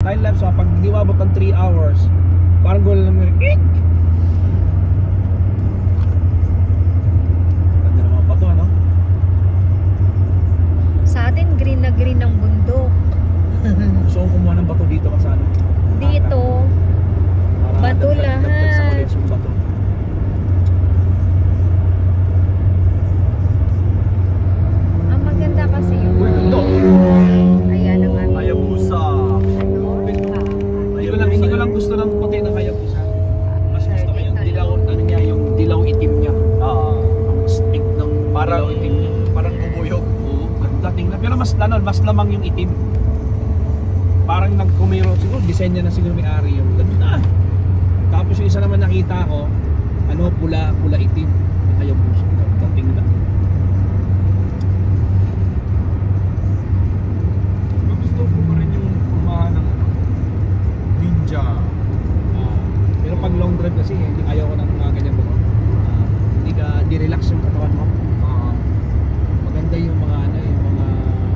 time lapse ha, pag di mabot ng 3 hours, parang gulo lang yung ik! Ganda ng mga bato, ano? Sa atin, green na green ang bundok. Gusto kong kumuha ng bato dito kasi ano? Dito, Para bato dagdag sa lahat. college yung bato. Ang maganda kasi yung Ito! ayan ang ating Hayabusa! Hindi ko lang gusto ng puti na Hayabusa. Mas gusto ko yung dilaw, ano niya, yung dilaw itim niya. Ang stick ng dilaw itim niya. Parang bubuyog. Oo, ganda tingnan. Pero mas lamang yung itim. Parang nagkumiro, siguro design niya na siguro may-ari yung ganda. Tapos yung isa naman nakita ko, ano, pula itim. Yung Hayabusa. Ganda tingnan. Gusto ko pa rin yung pumahan ng ninja. Pero pag long drive kasi, hindi ayaw ko ng mga ganyan